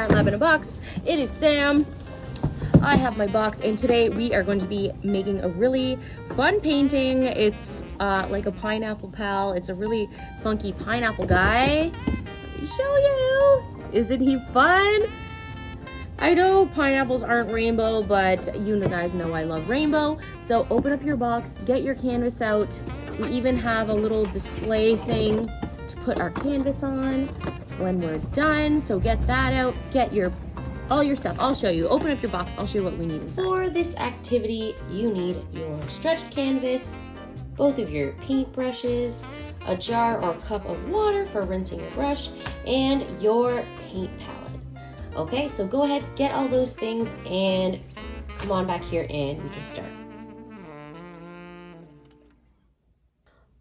Art Lab in a Box. It is Sam. I have my box, and today we are going to be making a really fun painting. It's like a pineapple pal. It's a really funky pineapple guy. Let me show you. Isn't he fun? I know pineapples aren't rainbow, but you guys know I love rainbow. So open up your box, get your canvas out. We even have a little display thing to put our canvas on when we're done. So get that out, get all your stuff. I'll show you. Open up your box, I'll show you what we need inside. For this activity, you need your stretched canvas, both of your paint brushes, a jar or cup of water for rinsing your brush, and your paint palette. Okay, so go ahead, get all those things, and come on back here and we can start.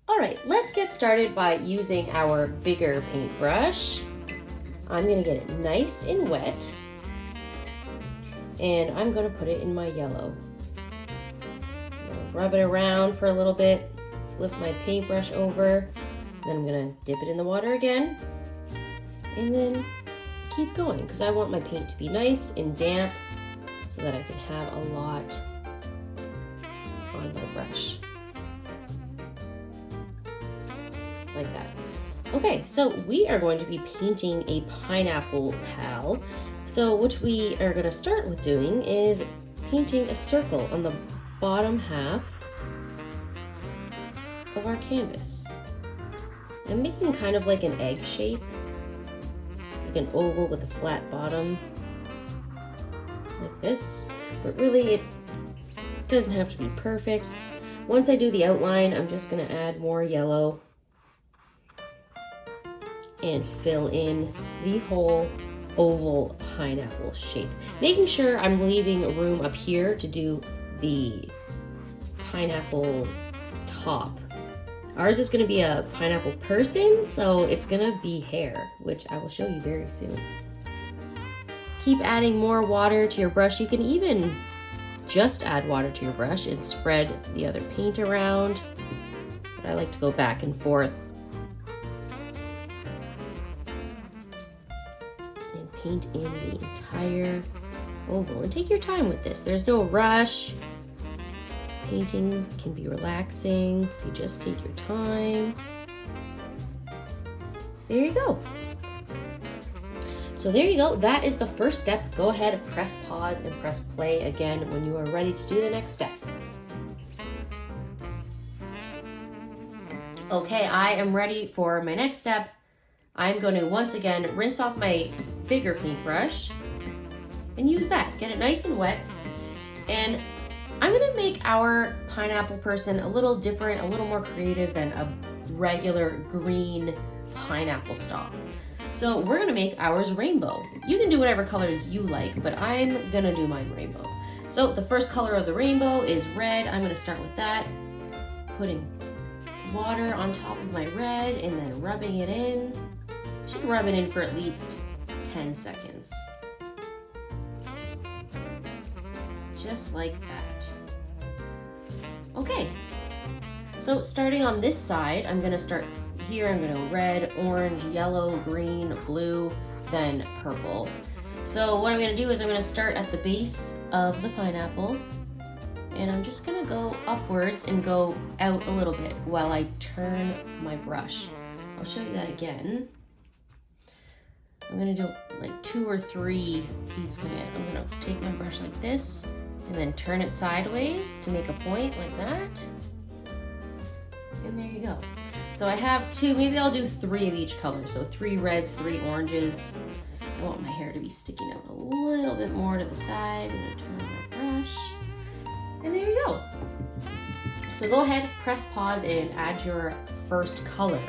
All right, let's get started by using our bigger paintbrush. I'm gonna get it nice and wet, and I'm gonna put it in my yellow. Rub it around for a little bit, flip my paintbrush over, then I'm gonna dip it in the water again, and then keep going, because I want my paint to be nice and damp so that I can have a lot on my brush. Like that. Okay, so we are going to be painting a pineapple pal. So what we are going to start with doing is painting a circle on the bottom half of our canvas. I'm making kind of like an egg shape, like an oval with a flat bottom, like this. But really, it doesn't have to be perfect. Once I do the outline, I'm just going to add more yellow and fill in the whole oval pineapple shape, making sure I'm leaving room up here to do the pineapple top. Ours is going to be a pineapple person, so it's going to be hair, which I will show you very soon. Keep adding more water to your brush. You can even just add water to your brush and spread the other paint around. But I like to go back and forth and paint in the entire oval. And take your time with this. There's no rush. Painting can be relaxing. You just take your time. There you go. So there you go. That is the first step. Go ahead, press pause and press play again when you are ready to do the next step. Okay, I am ready for my next step. I'm going to once again rinse off my bigger paintbrush and use that. Get it nice and wet. And I'm gonna make our pineapple person a little different, a little more creative than a regular green pineapple stalk. So we're gonna make ours rainbow. You can do whatever colors you like, but I'm gonna do mine rainbow. So the first color of the rainbow is red. I'm gonna start with that, putting water on top of my red and then rubbing it in. Should rub it in for at least 10 seconds. Just like that. Okay, so starting on this side, I'm gonna start here. I'm gonna go red, orange, yellow, green, blue, then purple. So what I'm gonna do is I'm gonna start at the base of the pineapple, and I'm just gonna go upwards and go out a little bit while I turn my brush. I'll show you that again. I'm gonna do like 2 or 3 pieces of it. I'm gonna take my brush like this and then turn it sideways to make a point like that. And there you go. So I have 2, maybe I'll do 3 of each color. So 3 reds, 3 oranges. I want my hair to be sticking out a little bit more to the side. I'm gonna turn my brush. And there you go. So go ahead, press pause and add your first color.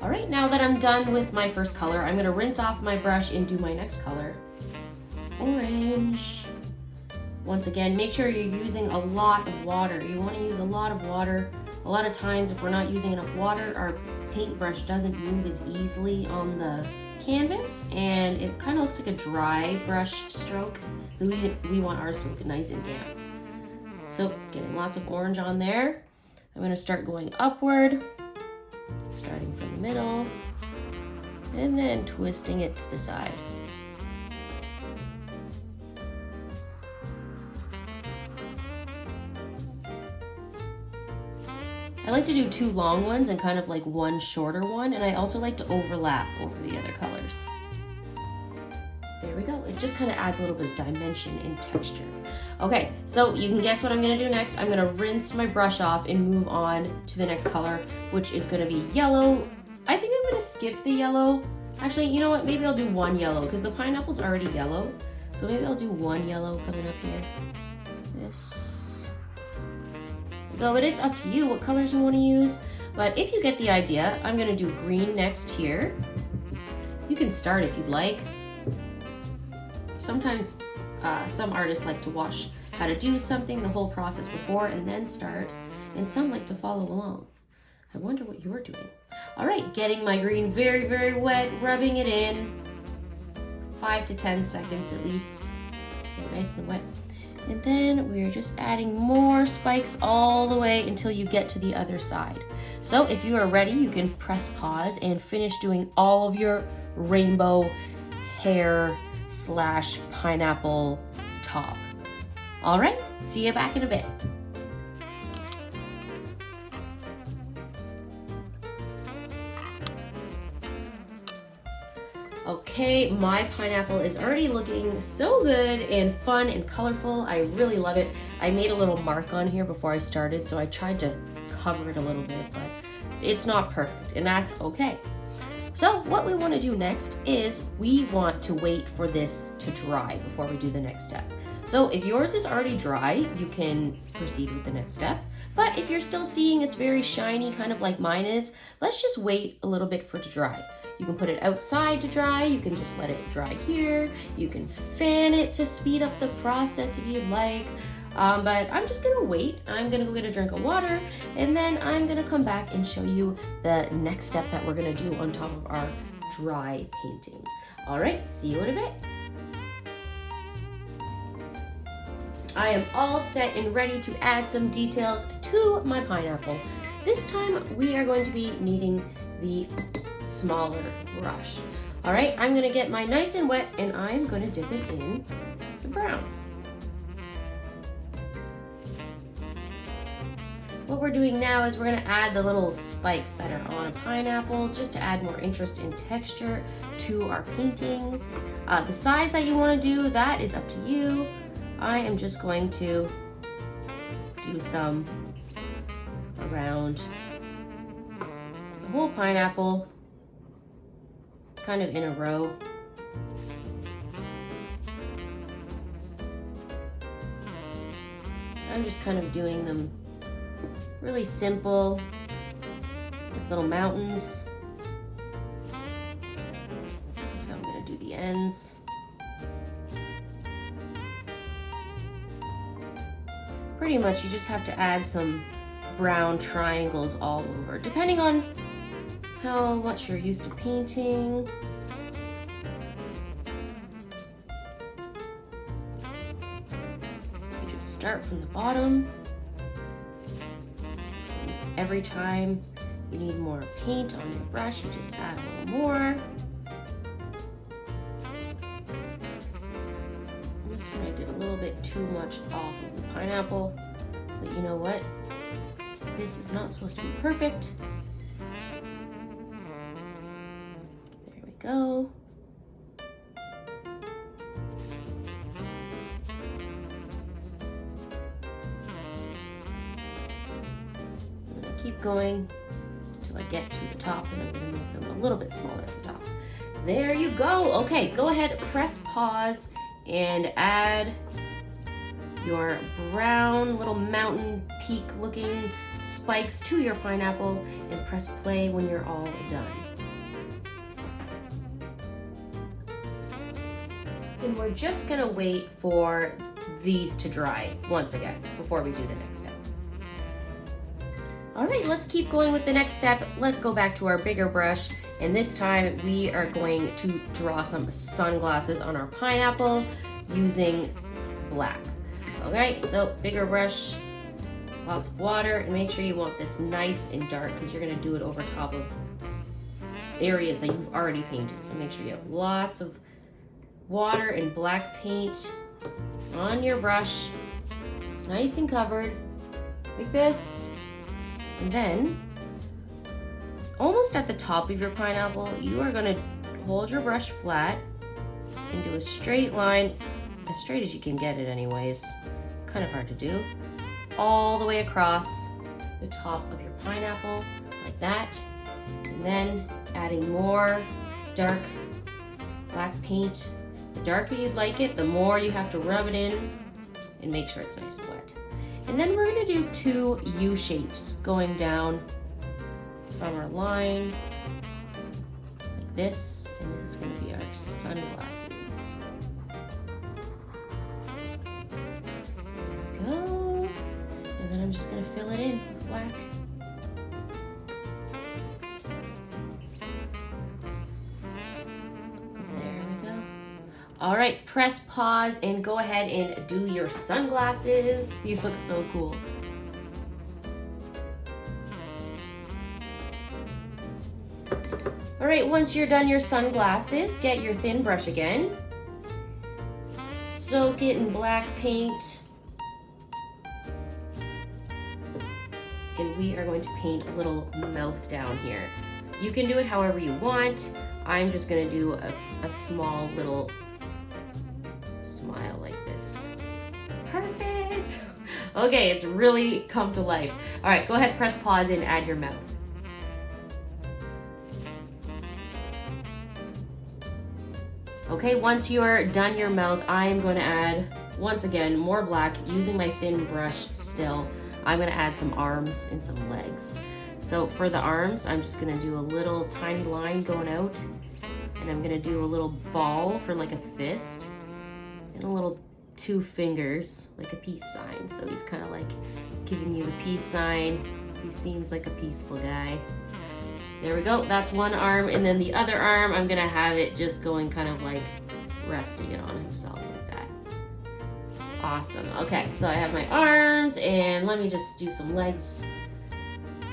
All right, now that I'm done with my first color, I'm gonna rinse off my brush and do my next color. Orange. Once again, make sure you're using a lot of water. You wanna use a lot of water. A lot of times, if we're not using enough water, our paintbrush doesn't move as easily on the canvas, and it kind of looks like a dry brush stroke. We want ours to look nice and damp. So getting lots of orange on there. I'm gonna start going upward, starting from the middle, and then twisting it to the side. I like to do 2 long ones and kind of like 1 shorter one, and I also like to overlap over the other colors. There we go. It just kind of adds a little bit of dimension and texture. Okay, so you can guess what I'm gonna do next. I'm gonna rinse my brush off and move on to the next color, which is gonna be yellow. I think I'm gonna skip the yellow. Actually, you know what? Maybe I'll do 1 yellow because the pineapple's already yellow. So maybe I'll do 1 yellow coming up here. This. Go, but it's up to you what colors you want to use. But if you get the idea, I'm gonna do green next here. You can start if you'd like. Sometimes some artists like to watch how to do something, the whole process before, and then start. And some like to follow along. I wonder what you're doing. All right, getting my green very, very wet, rubbing it in. 5 to 10 seconds at least. Get nice and wet. And then we're just adding more spikes all the way until you get to the other side. So if you are ready, you can press pause and finish doing all of your rainbow hair / pineapple top. All right, see you back in a bit. Okay, my pineapple is already looking so good and fun and colorful. I really love it. I made a little mark on here before I started, so I tried to cover it a little bit, but it's not perfect, and that's okay. So what we want to do next is we want to wait for this to dry before we do the next step. So if yours is already dry, you can proceed with the next step. But if you're still seeing it's very shiny, kind of like mine is, let's just wait a little bit for it to dry. You can put it outside to dry, you can just let it dry here, you can fan it to speed up the process if you'd like. But I'm just gonna wait. I'm gonna go get a drink of water, and then I'm gonna come back and show you the next step that we're gonna do on top of our dry painting. All right, see you in a bit. I am all set and ready to add some details to my pineapple. This time we are going to be needing the smaller brush. All right, I'm gonna get mine nice and wet, and I'm gonna dip it in the brown. What we're doing now is we're gonna add the little spikes that are on a pineapple just to add more interest and texture to our painting. The size that you wanna do, that is up to you. I am just going to do some around the whole pineapple, kind of in a row. I'm just kind of doing them really simple, like little mountains. So I'm gonna do the ends. Pretty much you just have to add some brown triangles all over, depending on how much you're used to painting. You just start from the bottom. Every time you need more paint on your brush, you just add a little more. This one I did a little bit too much off of the pineapple, but you know what? This is not supposed to be perfect. There we go. Keep going until I get to the top, and I'm going to make them a little bit smaller at the top. There you go. Okay, go ahead, press pause, and add your brown little mountain peak looking spikes to your pineapple, and press play when you're all done. And we're just going to wait for these to dry once again before we do the next step. All right, let's keep going with the next step. Let's go back to our bigger brush, and this time we are going to draw some sunglasses on our pineapple using black. All right, so bigger brush, Lots of water, and make sure you want this nice and dark because you're gonna do it over top of areas that you've already painted. So make sure you have lots of water and black paint on your brush. It's nice and covered, like this. And then, almost at the top of your pineapple, you are gonna hold your brush flat and do a straight line, as straight as you can get it anyways. Kind of hard to do. All the way across the top of your pineapple, like that. And then adding more dark black paint. The darker you'd like it, the more you have to rub it in and make sure it's nice and wet. And then we're gonna do 2 U shapes going down from our line, like this, and this is gonna be our sunglasses. There we go. And then I'm just gonna fill it in with black. All right, press pause and go ahead and do your sunglasses. These look so cool. All right, once you're done your sunglasses, get your thin brush again. Soak it in black paint. And we are going to paint a little mouth down here. You can do it however you want. I'm just gonna do a small little smile like this. Perfect. Okay, it's really come to life. All right, go ahead, press pause and add your mouth. Okay, once you're done your mouth, I am going to add, once again, more black using my thin brush still. I'm going to add some arms and some legs. So for the arms, I'm just going to do a little tiny line going out, and I'm going to do a little ball for like a fist, and a little 2 fingers, like a peace sign. So he's kind of like giving you the peace sign. He seems like a peaceful guy. There we go, that's one arm, and then the other arm, I'm gonna have it just going kind of like resting it on himself like that. Awesome, okay, so I have my arms, and let me just do some legs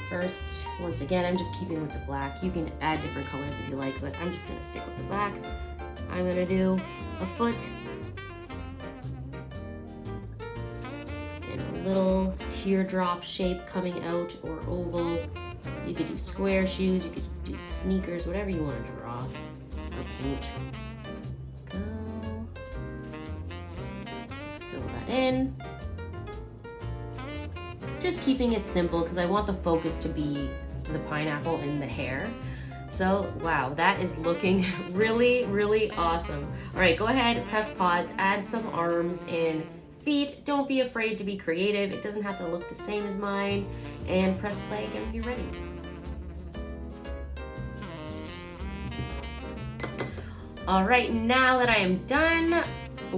first. Once again, I'm just keeping with the black. You can add different colors if you like, but I'm just gonna stick with the black. I'm gonna do a foot, and a little teardrop shape coming out, or oval. You could do square shoes, you could do sneakers, whatever you want to draw or paint. Go. Fill that in. Just keeping it simple because I want the focus to be the pineapple and the hair. So, wow, that is looking really, really awesome. All right, go ahead, press pause, add some arms and feet. Don't be afraid to be creative. It doesn't have to look the same as mine. And press play again when you're ready. All right, now that I am done,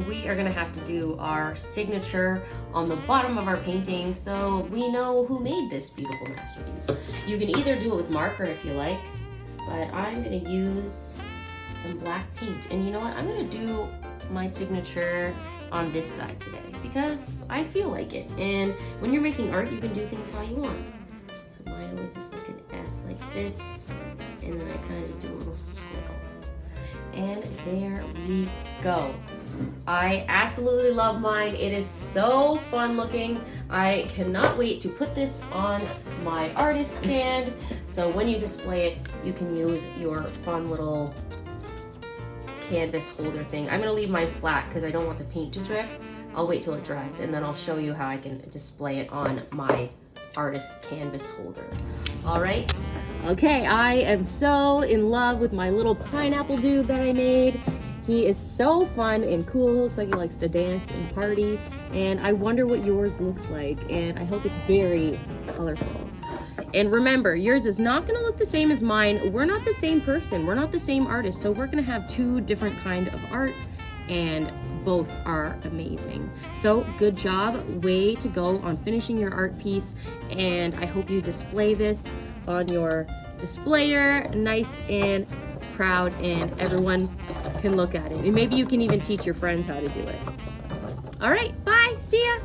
we are gonna have to do our signature on the bottom of our painting so we know who made this beautiful masterpiece. You can either do it with marker if you like, but I'm gonna use some black paint. And you know what? I'm gonna do my signature on this side today because I feel like it. And when you're making art, you can do things how you want. So mine always is like an S like this, and then I kind of just do a little squiggle. And there we go. I absolutely love mine. It is so fun looking. I cannot wait to put this on my artist stand. So when you display it, you can use your fun little canvas holder thing. I'm gonna leave mine flat because I don't want the paint to drip. I'll wait till it dries and then I'll show you how I can display it on my artist canvas holder. All right. Okay, I am so in love with my little pineapple dude that I made. He is so fun and cool. Looks like he likes to dance and party. And I wonder what yours looks like. And I hope it's very colorful. And remember, yours is not gonna look the same as mine. We're not the same person. We're not the same artist. So we're gonna have 2 different kind of art, and both are amazing. So good job, way to go on finishing your art piece. And I hope you display this on your displayer, nice and proud, and everyone can look at it. And maybe you can even teach your friends how to do it. All right, bye, see ya.